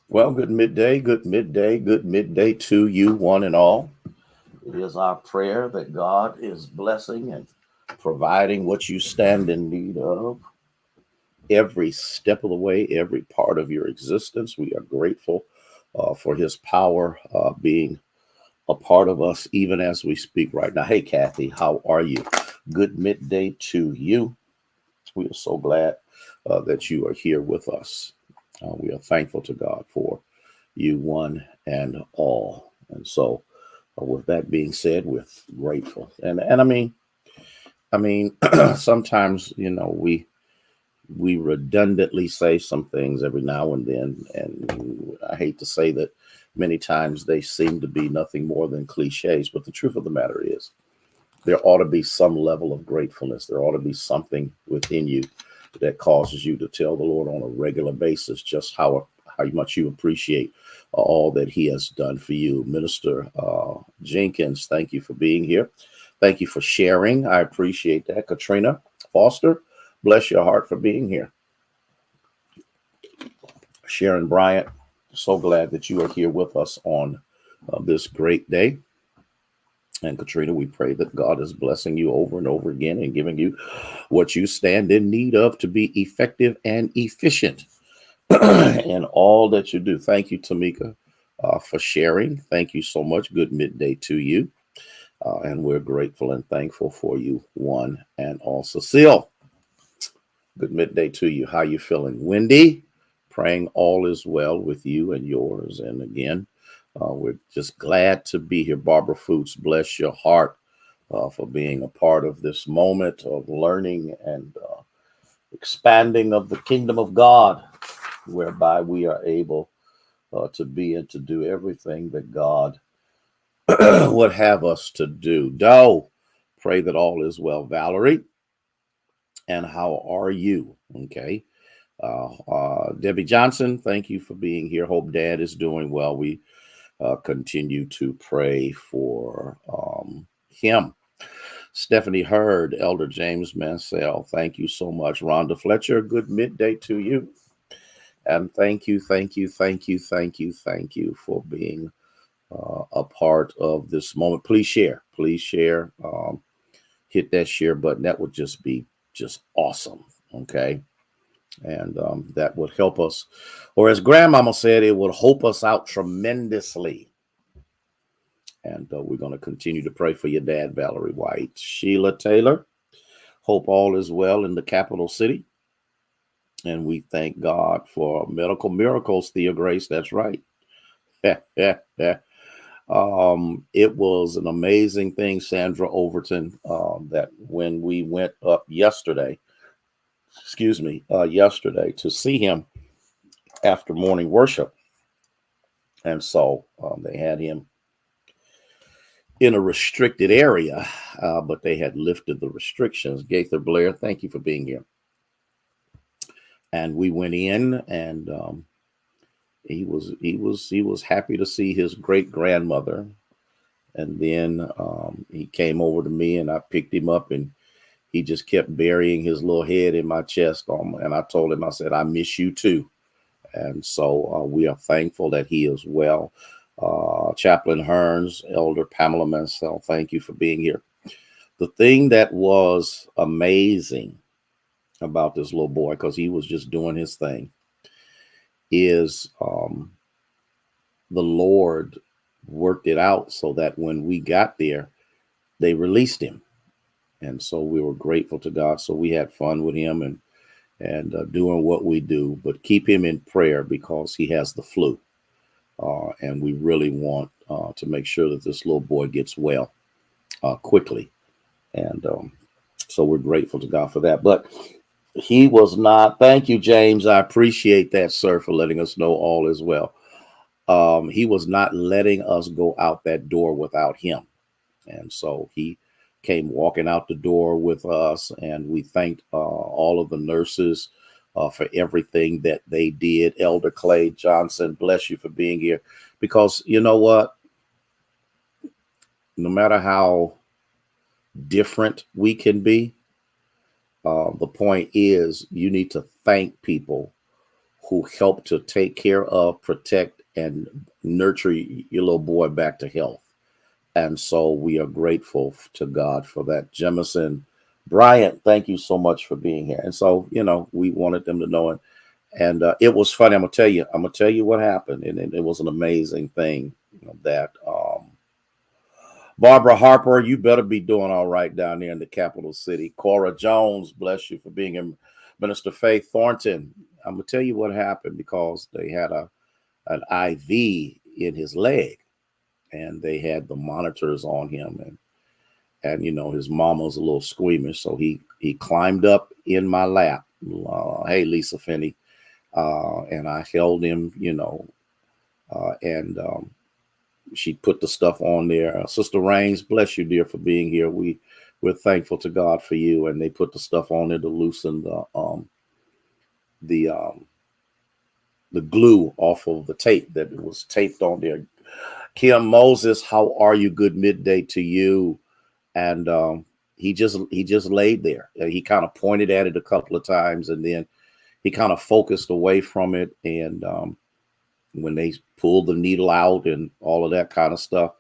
Well, good midday to you, one and all. It is our prayer that God is blessing and providing what you stand in need of every step of the way, every part of your existence. We are grateful for His power being a part of us, even as we speak right now. Hey, Kathy, how are you? Good midday to you. We are so glad that you are here with us. We are thankful to God for you one and all. And so, with that being said, we're grateful. And I mean, sometimes we redundantly say some things every now and then, and I hate to say that many times they seem to be nothing more than cliches. But the truth of the matter is, there ought to be some level of gratefulness. There ought to be something within you that causes you to tell the Lord on a regular basis just how much you appreciate all that He has done for you. Minister Jenkins, thank you for being here. Thank you for sharing. I appreciate that. Katrina Foster, bless your heart for being here. Sharon Bryant, so glad that you are here with us on this great day. And Katrina, we pray that God is blessing you over and over again and giving you what you stand in need of to be effective and efficient in all that you do. Thank you, Tamika, for sharing. Thank you so much. Good midday to you. And we're grateful and thankful for you, one and all. Cecile, good midday to you. How you feeling? Wendy, praying all is well with you and yours. And again, we're just glad to be here. Barbara Foots, bless your heart for being a part of this moment of learning and expanding of the kingdom of God, whereby we are able to be and to do everything that God would have us to do. Doe, pray that all is well. Valerie, and how are you? Okay. Debbie Johnson, thank you for being here. Hope Dad is doing well. We continue to pray for him. Stephanie Hurd, Elder James Mansell, thank you so much. Rhonda Fletcher, good midday to you. And thank you for being a part of this moment. Please share. Please share. Hit that share button. That would just be just awesome. Okay. And that would help us. Or as Grandmama said, it would help us out tremendously. And we're going to continue to pray for your dad, Valerie White. Sheila Taylor, hope all is well in the capital city. And we thank God for medical miracles, Thea Grace. That's right. It was an amazing thing, Sandra Overton, that when we went up yesterday, yesterday to see him after morning worship. And so they had him in a restricted area, but they had lifted the restrictions. Gaither Blair, thank you for being here. And we went in, and he was happy to see his great grandmother. And then he came over to me, and I picked him up, and he just kept burying his little head in my chest. And I told him, I said, I miss you too. And so we are thankful that he is well. Chaplain Hearns, Elder Pamela Mansell, thank you for being here. The thing that was amazing about this little boy, because he was just doing his thing, is the Lord worked it out so that when we got there, they released him. And so we were grateful to God. So we had fun with him and doing what we do, but keep him in prayer because he has the flu. And we really want to make sure that this little boy gets well quickly. And so we're grateful to God for that. But he was not, thank you, James. I appreciate that, sir, for letting us know all is well. He was not letting us go out that door without him. And so he came walking out the door with us, and we thanked all of the nurses for everything that they did. Elder Clay Johnson, bless you for being here. Because you know what? No matter how different we can be, the point is you need to thank people who helped to take care of, protect, and nurture your little boy back to health. And so we are grateful to God for that. Jemison Bryant, thank you so much for being here. And so, we wanted them to know it. And it was funny. I'm gonna tell you what happened. And it was an amazing thing that Barbara Harper, you better be doing all right down there in the capital city. Cora Jones, bless you for being in. Minister Faith Thornton, I'm gonna tell you what happened, because they had an IV in his leg, and they had the monitors on him, and his mama was a little squeamish, so he climbed up in my lap. Hey, Lisa Finney, and I held him, and she put the stuff on there. Sister Rains, bless you, dear, for being here. We're thankful to God for you. And they put the stuff on there to loosen the glue off of the tape that was taped on there. Kim Moses, how are you? Good midday to you. And he just laid there. He kind of pointed at it a couple of times, and then he kind of focused away from it. And when they pulled the needle out and all of that kind of stuff,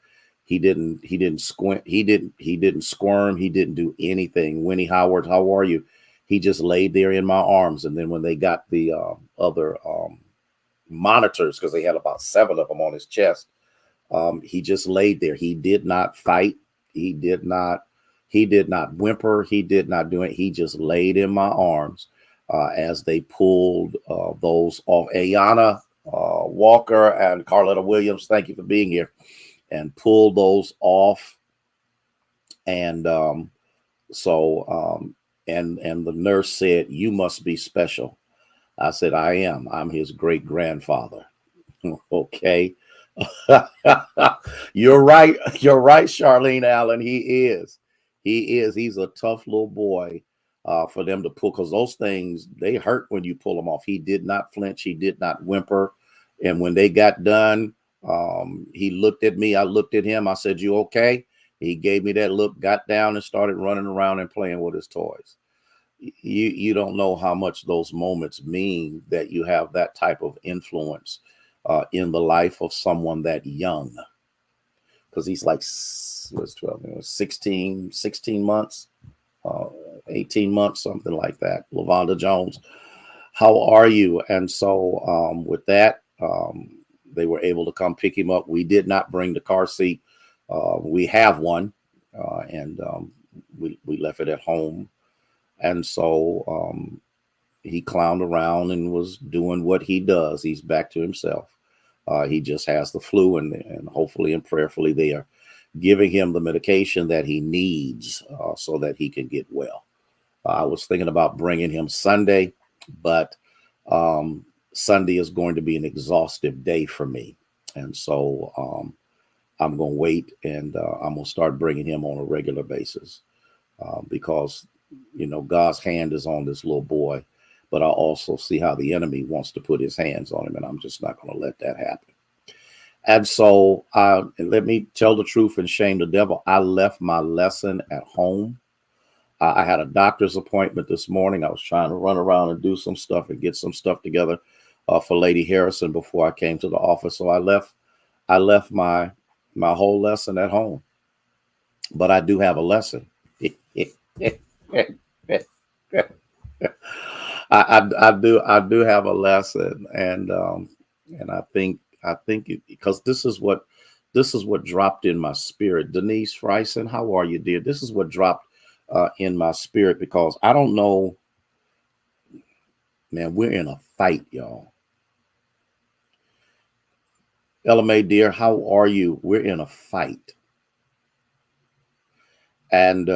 he didn't squint. He didn't squirm. He didn't do anything. Winnie Howard, how are you? He just laid there in my arms. And then when they got the other monitors, because they had about 7 of them on his chest, he just laid there. He did not fight. He did not whimper. He did not do it. He just laid in my arms as they pulled those off. Ayana Walker and Carletta Williams, thank you for being here, and pulled those off. And and the nurse said, "You must be special." I said, "I am. I'm his great grandfather." Okay. You're right, Charlene Allen. He is. He's a tough little boy for them to pull, because those things, they hurt when you pull them off. He did not flinch. He did not whimper. And when they got done, he looked at me. I looked at him. I said, "You okay?" He gave me that look, got down, and started running around and playing with his toys. You don't know how much those moments mean, that you have that type of influence in the life of someone that young, because he's like, what's 12, 16 months, 18 months, something like that. LaVonda Jones, how are you? And so with that, they were able to come pick him up. We did not bring the car seat. We have one, and we left it at home. And so he clowned around and was doing what he does. He's back to himself. He just has the flu, and hopefully and prayerfully they are giving him the medication that he needs so that he can get well. I was thinking about bringing him Sunday, but Sunday is going to be an exhaustive day for me. And so I'm going to wait, and I'm going to start bringing him on a regular basis because, God's hand is on this little boy. But I also see how the enemy wants to put his hands on him, and I'm just not going to let that happen. And so let me tell the truth and shame the devil. I left my lesson at home. I had a doctor's appointment this morning. I was trying to run around and do some stuff and get some stuff together for Lady Harrison before I came to the office. So I left my whole lesson at home. But I do have a lesson. I do have a lesson, and I think because this is what dropped in my spirit. Denise Freisen, how are you, dear? This is what dropped in my spirit, because I don't know, man. We're in a fight, y'all. Ella May, dear, how are you? We're in a fight, and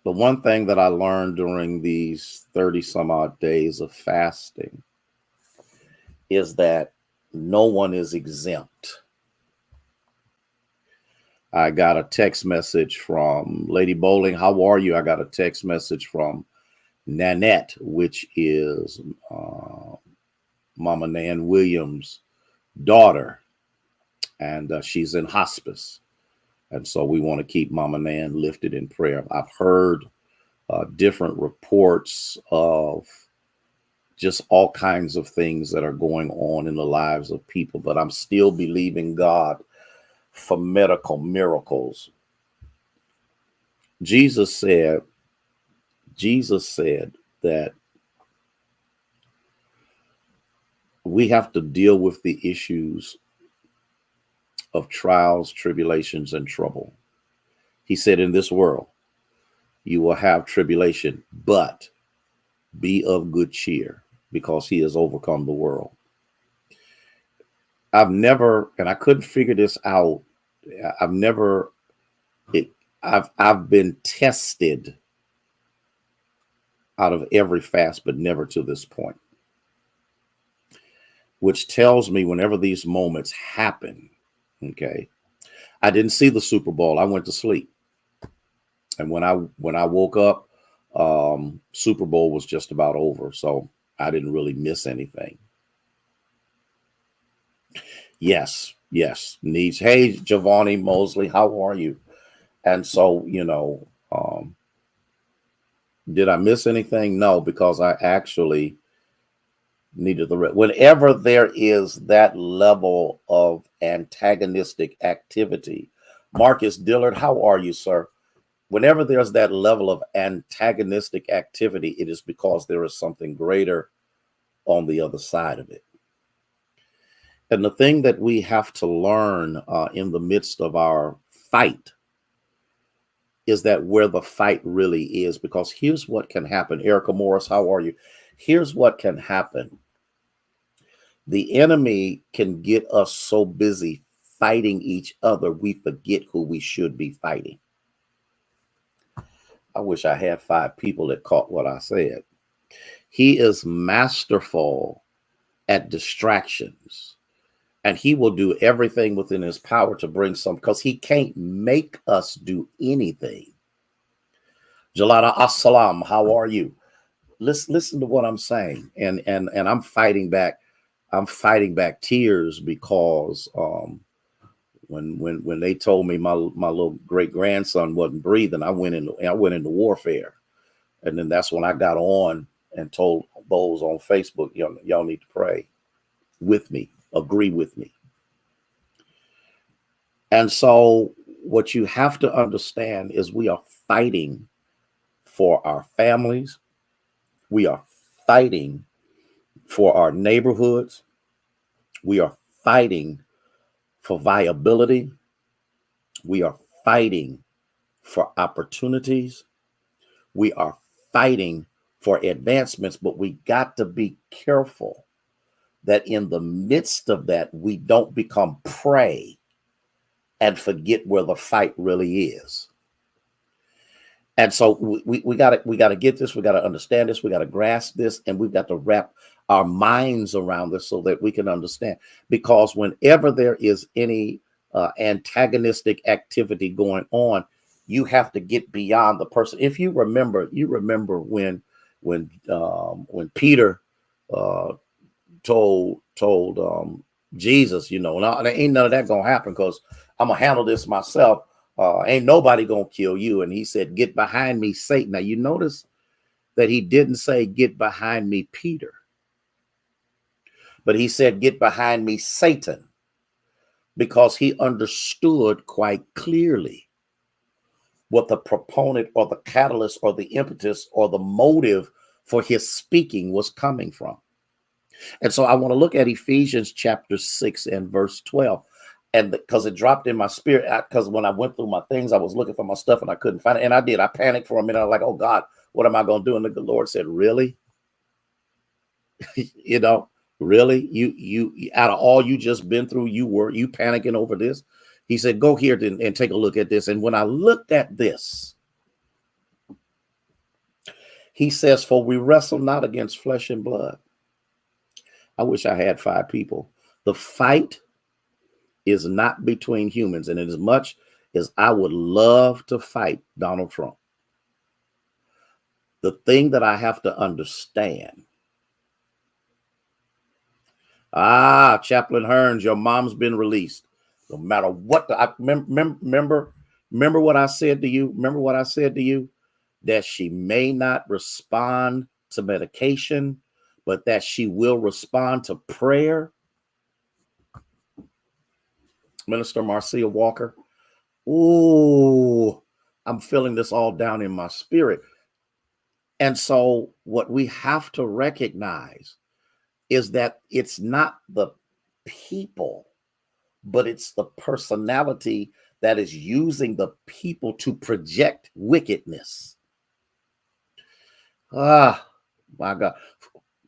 the one thing that I learned during these 30 some odd days of fasting is that no one is exempt. I got a text message from Lady Bowling. How are you? I got a text message from Nanette, which is Mama Nan Williams' daughter. And she's in hospice. And so we want to keep Mama Nan lifted in prayer. I've heard different reports of just all kinds of things that are going on in the lives of people. But I'm still believing God for medical miracles. Jesus said that we have to deal with the issues of trials, tribulations, and trouble. He said, in this world, you will have tribulation, but be of good cheer, because he has overcome the world. I've never, and I couldn't figure this out. I've never, I've been tested out of every fast, but never to this point, which tells me whenever these moments happen, okay, I didn't see the Super Bowl. I went to sleep. And when I woke up, Super Bowl was just about over. So I didn't really miss anything. Yes. Needs. Hey, Giovanni Mosley, how are you? And so, did I miss anything? No, because I actually needed the rest. Whenever there is that level of antagonistic activity, Marcus Dillard, how are you, sir? Whenever there's that level of antagonistic activity, it is because there is something greater on the other side of it. And the thing that we have to learn in the midst of our fight is that where the fight really is, because here's what can happen. Erica Morris, how are you? Here's what can happen. The enemy can get us so busy fighting each other, we forget who we should be fighting. I wish I had 5 people that caught what I said. He is masterful at distractions, and he will do everything within his power to bring some, because he can't make us do anything. Jalada Assalam, how are you? Listen to what I'm saying. And I'm fighting back. I'm fighting back tears because when they told me my little great grandson wasn't breathing, I went into warfare. And then that's when I got on and told those on Facebook, y'all need to pray with me, agree with me. And so what you have to understand is we are fighting for our families. We are fighting for our neighborhoods. We are fighting for viability. We are fighting for opportunities. We are fighting for advancements, but we got to be careful that in the midst of that, we don't become prey and forget where the fight really is. And so we got to get this. We got to understand this. We got to grasp this, and we've got to wrap our minds around this so that we can understand. Because whenever there is any antagonistic activity going on, you have to get beyond the person. If you remember when Peter told Jesus, now, there ain't none of that gonna happen because I'm gonna handle this myself. Ain't nobody gonna kill you. And he said, "Get behind me, Satan." Now you notice that he didn't say, "Get behind me, Peter," but he said, "Get behind me, Satan," because he understood quite clearly what the proponent or the catalyst or the impetus or the motive for his speaking was coming from. And so I want to look at Ephesians chapter 6 and verse 12. And because it dropped in my spirit, because when I went through my things, I was looking for my stuff and I couldn't find it. And I did. I panicked for a minute. I was like, oh God, what am I going to do? And the Lord said, really? Really? You out of all you just been through, you panicking over this? He said, go here and take a look at this. And when I looked at this, he says, for we wrestle not against flesh and blood. I wish I had 5 people. The fight is not between humans. And as much as I would love to fight Donald Trump, the thing that I have to understand, Chaplain Hearns, your mom's been released. No matter what, remember what I said to you? Remember what I said to you? That she may not respond to medication, but that she will respond to prayer. Minister Marcia Walker. Ooh, I'm feeling this all down in my spirit. And so what we have to recognize is that it's not the people, but it's the personality that is using the people to project wickedness. Ah, my God.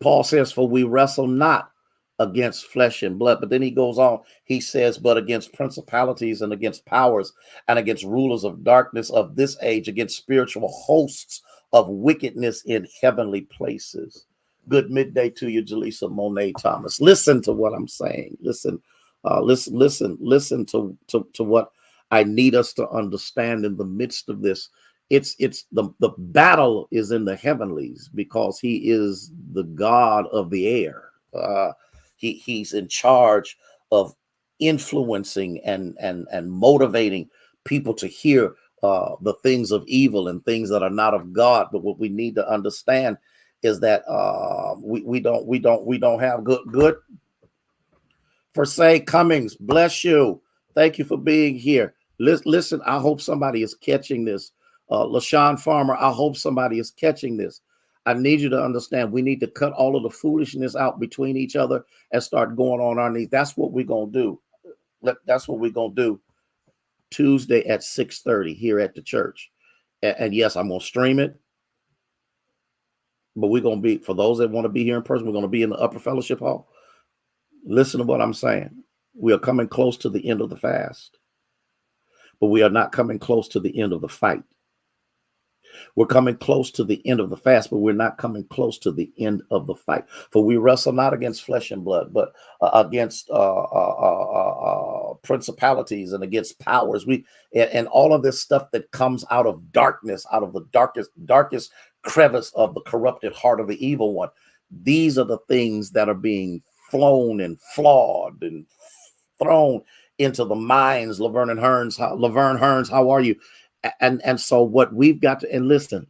Paul says, for we wrestle not against flesh and blood. But then he goes on, he says, but against principalities and against powers and against rulers of darkness of this age, against spiritual hosts of wickedness in heavenly places. Good midday to you, Jaleesa Monet Thomas. Listen to what I'm saying. Listen to what I need us to understand in the midst of this. It's the battle is in the heavenlies because he is the God of the air. He's in charge of influencing and motivating people to hear the things of evil and things that are not of God. But what we need to understand is that we don't have good. Forsake Cummings, bless you. Thank you for being here. Listen, I hope somebody is catching this. LaShawn Farmer, I hope somebody is catching this. I need you to understand we need to cut all of the foolishness out between each other and start going on our knees. That's what we're going to do. That's what we're going to do Tuesday at 6:30 here at the church. And yes, I'm going to stream it. But we're going to be, for those that want to be here in person, we're going to be in the upper fellowship hall. Listen to what I'm saying. We are coming close to the end of the fast, but we are not coming close to the end of the fight. We're coming close to the end of the fast, but we're not coming close to the end of the fight. For we wrestle not against flesh and blood, but against principalities and against powers. And all of this stuff that comes out of darkness, out of the darkest crevice of the corrupted heart of the evil one. These are the things that are being flown and flawed and thrown into the minds. Laverne Hearns, how are you? And so what we've got to, and listen,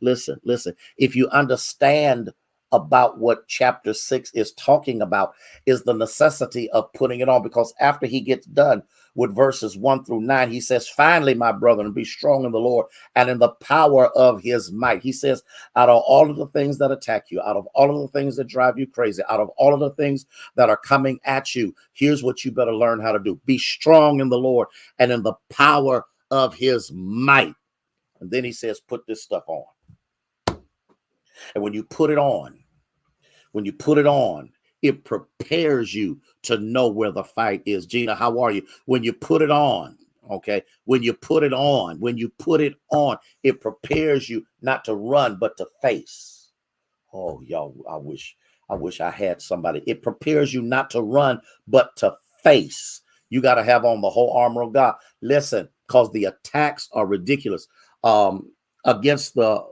if you understand about what chapter 6 is talking about, is the necessity of putting it on, because after he gets done with verses 1-9, he says, finally, my brethren, be strong in the Lord and in the power of his might. He says, out of all of the things that attack you, out of all of the things that drive you crazy, out of all of the things that are coming at you, here's what you better learn how to do. Be strong in the Lord and in the power of his might. And then he says, put this stuff on. And when you put it on, it prepares you to know where the fight is. Gina, how are you? When you put it on, okay? When you put it on, it prepares you not to run, but to face. Oh, y'all, I wish I had somebody. It prepares you not to run, but to face. You got to have on the whole armor of God. Listen, because the attacks are ridiculous. Against the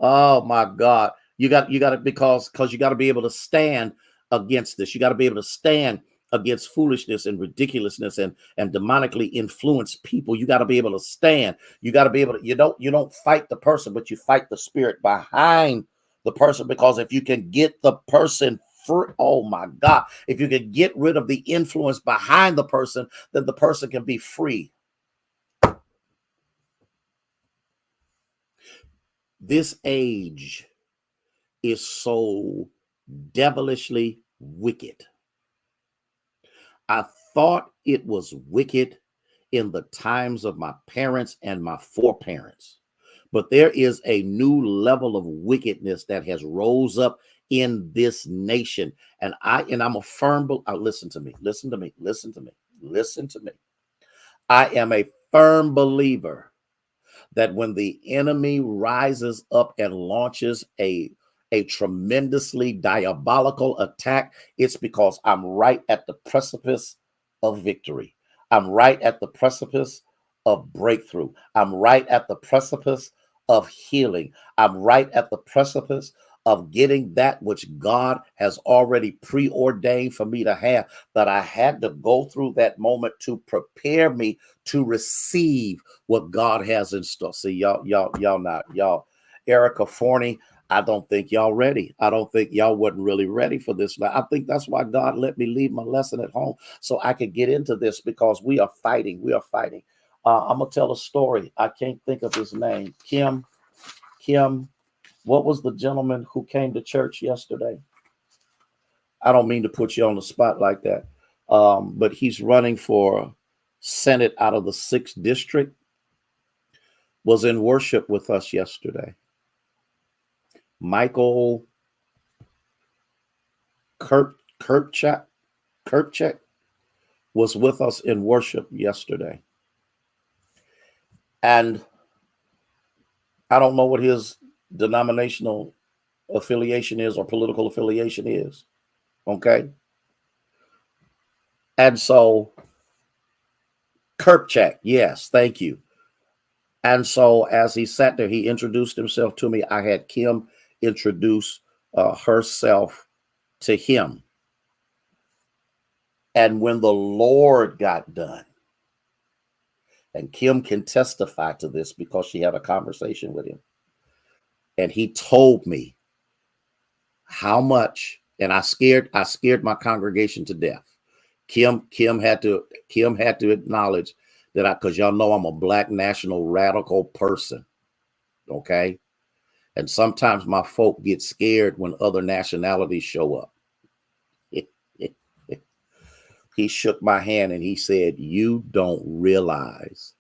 oh my God, you got to, because you got to be able to stand against this. You got to be able to stand against foolishness and ridiculousness and demonically influenced people. You got to be able to stand. You got to be able to, you don't fight the person, but you fight the spirit behind the person, because if you can get the person free, oh my God, if you can get rid of the influence behind the person, then the person can be free. This age is so devilishly wicked. I thought it was wicked in the times of my parents and my foreparents, but there is a new level of wickedness that has rose up in this nation. And I'm a firm, listen to me. I am a firm believer that when the enemy rises up and launches a tremendously diabolical attack, it's because I'm right at the precipice of victory. I'm right at the precipice of breakthrough. I'm right at the precipice of healing. I'm right at the precipice of getting that which God has already preordained for me to have, that I had to go through that moment to prepare me to receive what God has in store. See, y'all, Erica Forney, I don't think y'all ready. I don't think y'all wasn't really ready for this. I think that's why God let me leave my lesson at home so I could get into this, because we are fighting. We are fighting. I'm gonna tell a story. I can't think of his name. Kim. What was the gentleman who came to church yesterday? I don't mean to put you on the spot like that, but he's running for Senate out of the 6th district. Was in worship with us yesterday. Michael Kirkchak was with us in worship yesterday. And I don't know what his denominational affiliation is or political affiliation is. Okay. And so Kirkchak, yes, thank you. And so as he sat there, he introduced himself to me. I had Kim introduce herself to him. And when the Lord got done, and Kim can testify to this because she had a conversation with him, and he told me how much, and I scared my congregation to death. Kim had to acknowledge that because y'all know I'm a Black national radical person, okay? And sometimes my folk get scared when other nationalities show up. He shook my hand and he said, "You don't realize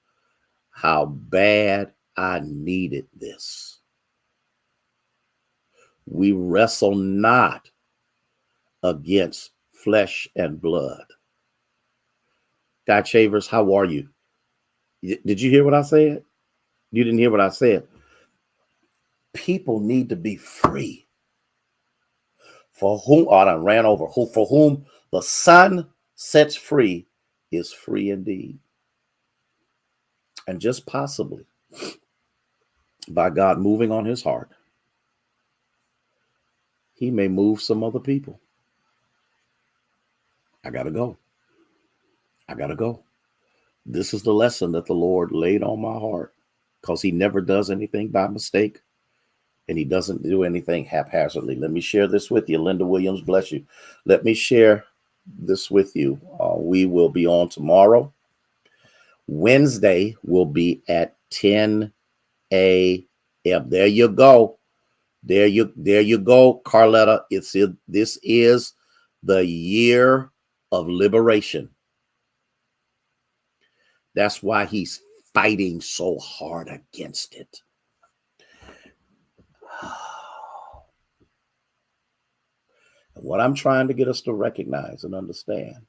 how bad I needed this. We wrestle not against flesh and blood." Guy Chavers, how are you? Did you hear what I said? You didn't hear what I said. People need to be free. For whom, I ran over, for whom the Son sets free is free indeed. And just possibly, by God moving on his heart, he may move some other people. I gotta go. This is the lesson that the Lord laid on my heart, because he never does anything by mistake, and he doesn't do anything haphazardly. Let me share this with you. Linda Williams, bless you. Let me share this with you. We will be on tomorrow. Wednesday will be at 10 a.m. There you go. There you go, Carletta. This is the year of liberation. That's why he's fighting so hard against it. And what I'm trying to get us to recognize and understand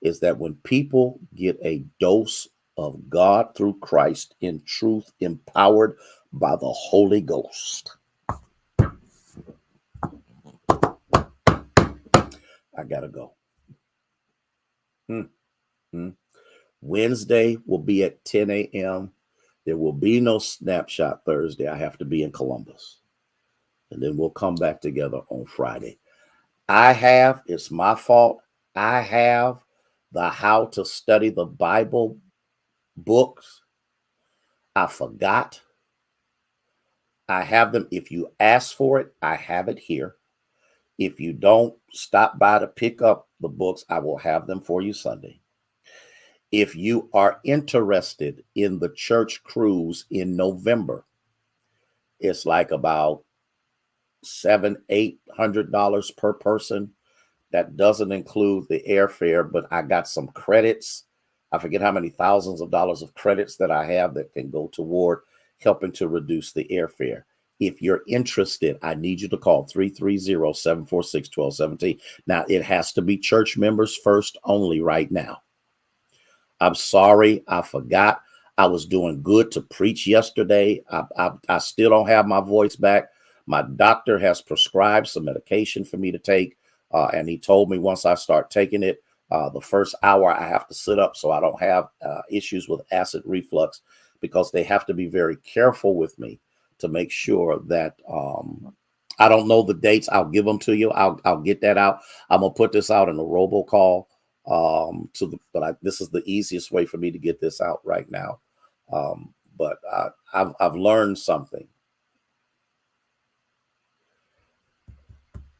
is that when people get a dose of God through Christ in truth, empowered by the Holy Ghost, I gotta go. Wednesday will be at 10 a.m. There will be no Snapshot Thursday. I have to be in Columbus. And then we'll come back together on Friday. It's my fault, I have the How to Study the Bible books. I forgot. I have them. If you ask for it, I have it here. If you don't stop by to pick up the books, I will have them for you Sunday. If you are interested in the church cruise in November, it's like about $700-800 per person. That doesn't include the airfare, but I got some credits. I forget how many thousands of dollars of credits that I have that can go toward helping to reduce the airfare. If you're interested, I need you to call 330-746-1217. Now, it has to be church members first only right now. I'm sorry, I forgot. I was doing good to preach yesterday. I still don't have my voice back. My doctor has prescribed some medication for me to take, and he told me once I start taking it, the first hour I have to sit up so I don't have issues with acid reflux, because they have to be very careful with me to make sure that I don't know the dates. I'll give them to you. I'll get that out. I'm gonna put this out in a robocall. This is the easiest way for me to get this out right now. But I've learned something.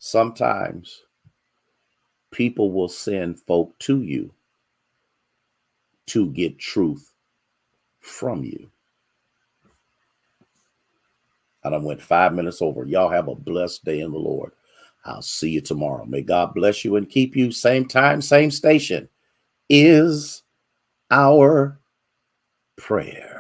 Sometimes people will send folk to you to get truth from you. I done went 5 minutes over. Y'all have a blessed day in the Lord. I'll see you tomorrow. May God bless you and keep you. Same time, same station is our prayer.